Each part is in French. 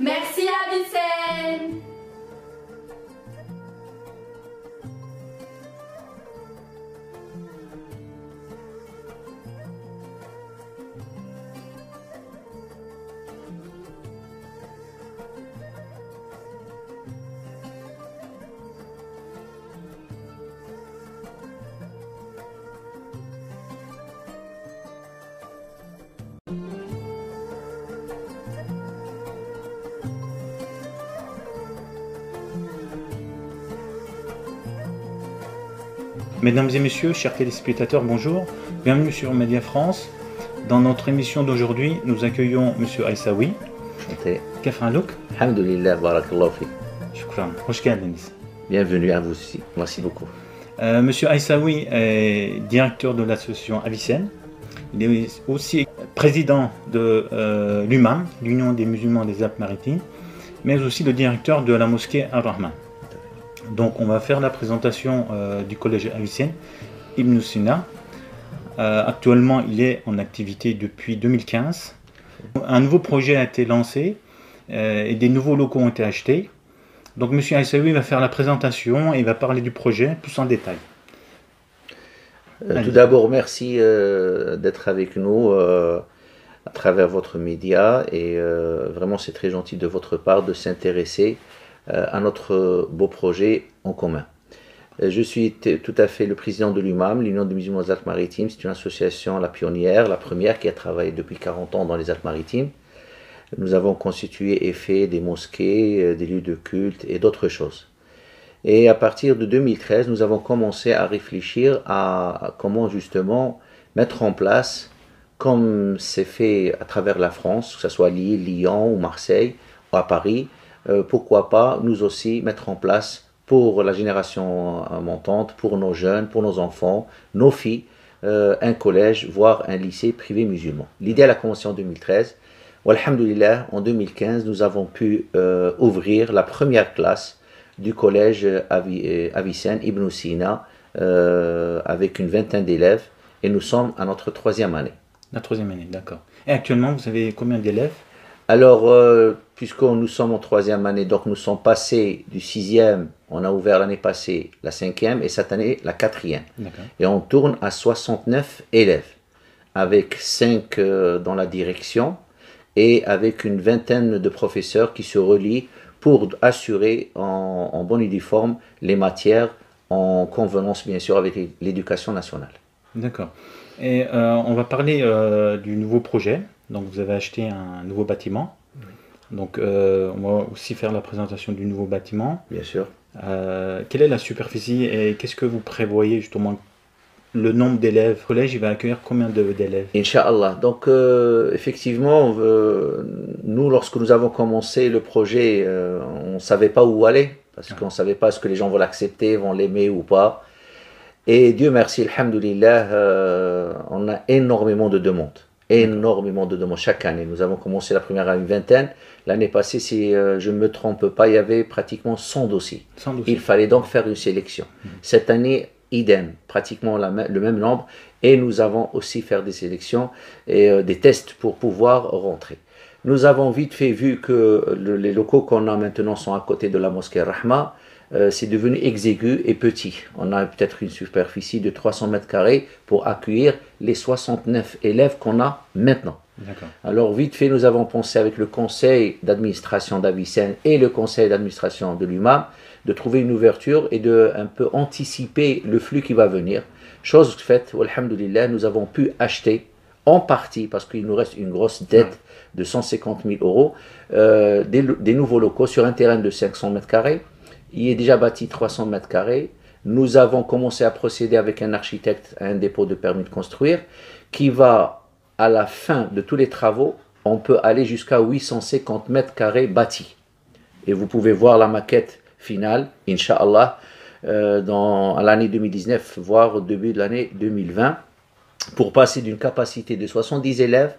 Merci Avicenne. Mesdames et messieurs, chers téléspectateurs, bonjour. Bienvenue sur Média France. Dans notre émission d'aujourd'hui, nous accueillons Monsieur Aissaoui. Enchanté. كيف حالك؟ Alhamdulillah, barakallahu fi. شكرا. خوش كادنيس. Bienvenue à vous aussi. Merci beaucoup. Monsieur Aissaoui est directeur de l'association Avicenne. Il est aussi président de l'UMAM, l'Union des musulmans des Alpes-Maritimes, mais aussi le directeur de la mosquée Ar-Rahman. Donc on va faire la présentation du collège Avicenne Ibn Sina. Actuellement il est en activité depuis 2015. Un nouveau projet a été lancé et des nouveaux locaux ont été achetés. Donc M. Aissaoui va faire la présentation et va parler du projet plus en détail. Tout d'abord, merci d'être avec nous à travers votre média et vraiment c'est très gentil de votre part de s'intéresser à notre beau projet en commun. Je suis tout à fait le président de l'UMAM, l'Union des musulmans des Alpes-Maritimes. C'est une association, la pionnière, la première qui a travaillé depuis 40 ans dans les Alpes-Maritimes. Nous avons constitué et fait des mosquées, des lieux de culte et d'autres choses. Et à partir de 2013, nous avons commencé à réfléchir à comment justement mettre en place, comme c'est fait à travers la France, que ce soit Lille, Lyon ou Marseille ou à Paris, pourquoi pas nous aussi mettre en place pour la génération montante, pour nos jeunes, pour nos enfants, nos filles, un collège, voire un lycée privé musulman. L'idée a commencé en 2013. Alhamdulillah, en 2015, nous avons pu ouvrir la première classe du collège Avicenne Ibn Sina avec une vingtaine d'élèves et nous sommes à notre troisième année. La troisième année, d'accord. Et actuellement, vous avez combien d'élèves? Alors, puisque nous sommes en troisième année, donc nous sommes passés du sixième, on a ouvert l'année passée la cinquième et cette année la quatrième. Et on tourne à 69 élèves, avec 5 dans la direction et avec une vingtaine de professeurs qui se relient pour assurer en bon uniforme les matières en convenance bien sûr avec l'éducation nationale. D'accord. Et on va parler du nouveau projet. Donc vous avez acheté un nouveau bâtiment. Oui. Donc on va aussi faire la présentation du nouveau bâtiment. Bien sûr. Quelle est la superficie et qu'est-ce que vous prévoyez justement le nombre d'élèves? Le collège il va accueillir combien d'élèves? Inch'Allah. Donc effectivement, nous lorsque nous avons commencé le projet, on ne savait pas où aller parce qu'on ne savait pas ce que les gens vont l'accepter, vont l'aimer ou pas. Et Dieu merci, alhamdoulilah, on a énormément de demandes. Énormément de demandes chaque année. Nous avons commencé la première année une vingtaine. L'année passée, si je ne me trompe pas, il y avait pratiquement 100 dossiers. 100 dossiers. Il fallait donc faire une sélection. Cette année, idem, pratiquement le même nombre. Et nous avons aussi fait des sélections et des tests pour pouvoir rentrer. Nous avons vite fait vu que les locaux qu'on a maintenant sont à côté de la mosquée Rahma. C'est devenu exigu et petit. On a peut-être une superficie de 300 mètres carrés pour accueillir les 69 élèves qu'on a maintenant. Alors vite fait, nous avons pensé avec le conseil d'administration d'Avicenne et le conseil d'administration de l'UMAM de trouver une ouverture et de un peu anticiper le flux qui va venir. Chose faite, alhamdoulilah, nous avons pu acheter en partie, parce qu'il nous reste une grosse dette de 150 000 euros, des nouveaux locaux sur un terrain de 500 mètres carrés. Il est déjà bâti 300 mètres carrés. Nous avons commencé à procéder avec un architecte à un dépôt de permis de construire qui va, à la fin de tous les travaux, on peut aller jusqu'à 850 mètres carrés bâtis. Et vous pouvez voir la maquette finale, Inch'Allah, à l'année 2019, voire au début de l'année 2020, pour passer d'une capacité de 70 élèves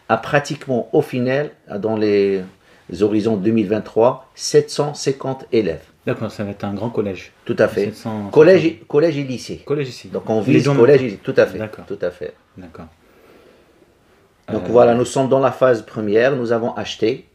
à pratiquement, au final, dans les horizons 2023, 750 élèves. D'accord, ça va être un grand collège. Tout à fait. 700, collège et lycée. Collège ici. Donc on vise collège et lycée. Tout à fait. D'accord. Tout à fait. D'accord. Donc voilà, nous sommes dans la phase première. Nous avons acheté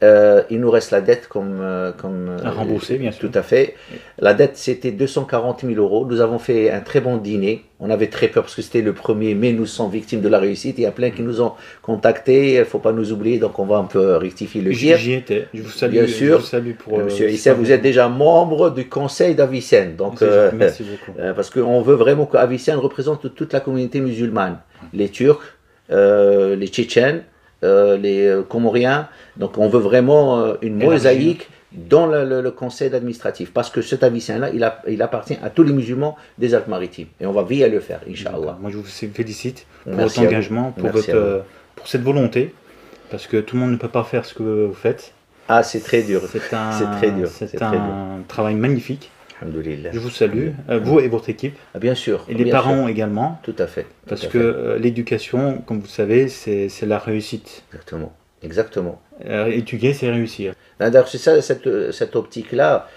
il nous reste la dette À rembourser, bien sûr. Tout à fait. La dette, c'était 240 000 euros. Nous avons fait un très bon dîner. On avait très peur parce que c'était le 1er mai. Nous sommes victimes de la réussite. Il y a plein qui nous ont contactés. Il ne faut pas nous oublier, donc on va un peu rectifier le tir. J'y étais. Je vous salue. Bien sûr. Je vous salue pour. Monsieur Issa, vous êtes déjà membre du conseil d'Avicenne. Donc, merci beaucoup. parce qu'on veut vraiment qu'Avicenne représente toute la communauté musulmane. Les Turcs, les Tchétchènes, les Comoriens. Donc on veut vraiment une mosaïque dans le conseil administratif. Parce que cet Avicenne-là, il appartient à tous les musulmans des Alpes-Maritimes. Et on va veiller à le faire, Inch'Allah. Moi je vous félicite pour Merci votre engagement, pour pour cette volonté. Parce que tout le monde ne peut pas faire ce que vous faites. Ah, c'est très dur. C'est très dur. C'est un travail magnifique. Alhamdoulilah. Je vous salue, vous et votre équipe. Ah, bien sûr. Et les bien parents sûr. également. Tout à fait. Parce que l'éducation, comme vous le savez, c'est la réussite. Exactement. Exactement. Étudier, c'est réussir. D'ailleurs, c'est ça, cette optique-là.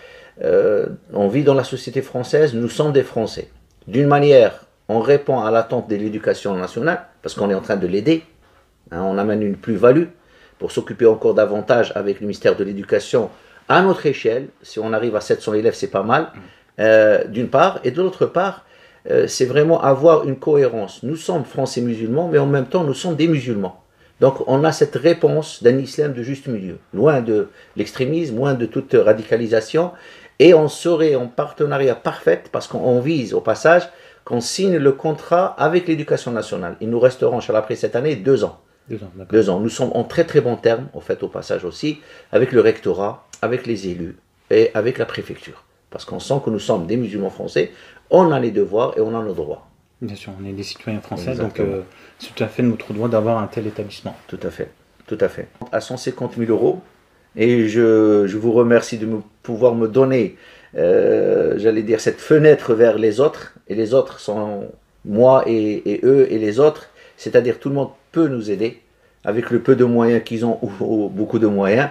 On vit dans la société française, nous sommes des Français. D'une manière, on répond à l'attente de l'éducation nationale, parce qu'on est en train de l'aider. Hein, on amène une plus-value pour s'occuper encore davantage avec le ministère de l'Éducation à notre échelle. Si on arrive à 700 élèves, c'est pas mal, d'une part. Et de l'autre part, c'est vraiment avoir une cohérence. Nous sommes Français musulmans, mais en même temps, nous sommes des musulmans. Donc, on a cette réponse d'un islam de juste milieu, loin de l'extrémisme, loin de toute radicalisation. Et on serait en partenariat parfait, parce qu'on vise au passage qu'on signe le contrat avec l'éducation nationale. Il nous resteront, après cette année, 2 ans. 2 ans. Nous sommes en très très bons termes, au fait, au passage aussi, avec le rectorat, avec les élus et avec la préfecture. Parce qu'on sent que nous sommes des musulmans français, on a les devoirs et on a nos droits. Bien sûr, on est des citoyens français, Exactement. donc c'est tout à fait notre droit d'avoir un tel établissement. Tout à fait, tout à fait. À 150 000 euros, et je vous remercie de pouvoir me donner, j'allais dire, cette fenêtre vers les autres, et les autres sont moi et eux et les autres, c'est-à-dire tout le monde peut nous aider, avec le peu de moyens qu'ils ont ou beaucoup de moyens,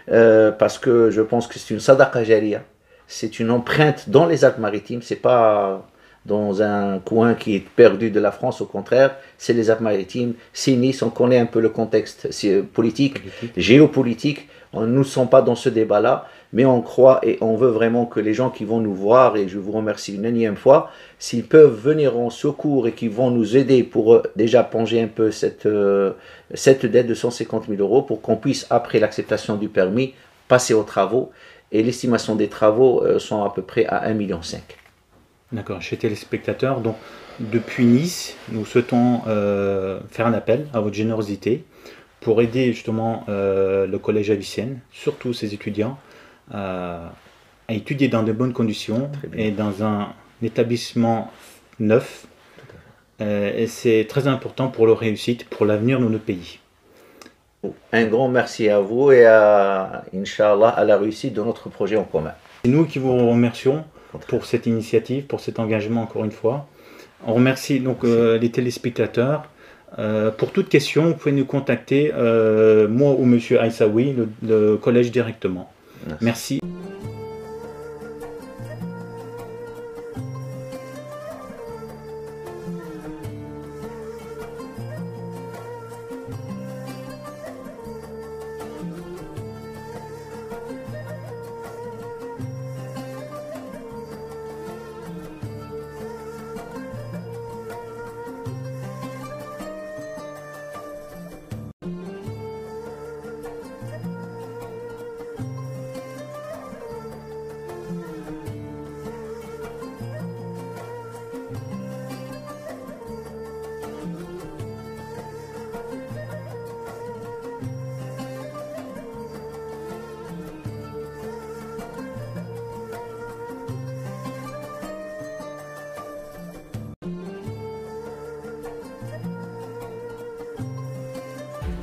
parce que je pense que c'est une sadaqa jariya, c'est une empreinte dans les Alpes-Maritimes, c'est pas dans un coin qui est perdu de la France, au contraire, c'est les Alpes-Maritimes, c'est Nice, on connaît un peu le contexte politique, géopolitique, nous ne sommes pas dans ce débat-là, mais on croit et on veut vraiment que les gens qui vont nous voir, et je vous remercie une énième fois, s'ils peuvent venir en secours et qui vont nous aider pour déjà ponger un peu cette dette de 150 000 euros pour qu'on puisse, après l'acceptation du permis, passer aux travaux. Et l'estimation des travaux sont à peu près à 1,5 million. D'accord, chez téléspectateurs, donc depuis Nice, nous souhaitons faire un appel à votre générosité pour aider justement le collège Avicenne, surtout ses étudiants, à étudier dans de bonnes conditions et dans un établissement neuf. Et c'est très important pour leur réussite, pour l'avenir de notre pays. Un grand merci à vous et à, Inch'Allah, à la réussite de notre projet en commun. C'est nous qui vous remercions pour cette initiative, pour cet engagement encore une fois. On remercie donc les téléspectateurs. Pour toute question, vous pouvez nous contacter, moi ou Monsieur Aïssaoui, le collège directement. Merci.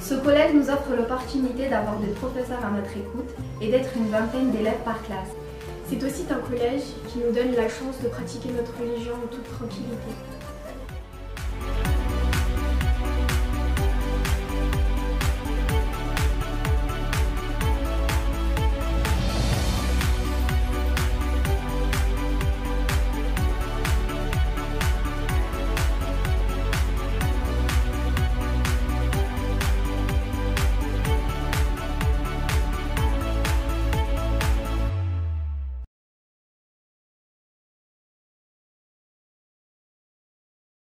Ce collège nous offre l'opportunité d'avoir des professeurs à notre écoute et d'être une vingtaine d'élèves par classe. C'est aussi un collège qui nous donne la chance de pratiquer notre religion en toute tranquillité.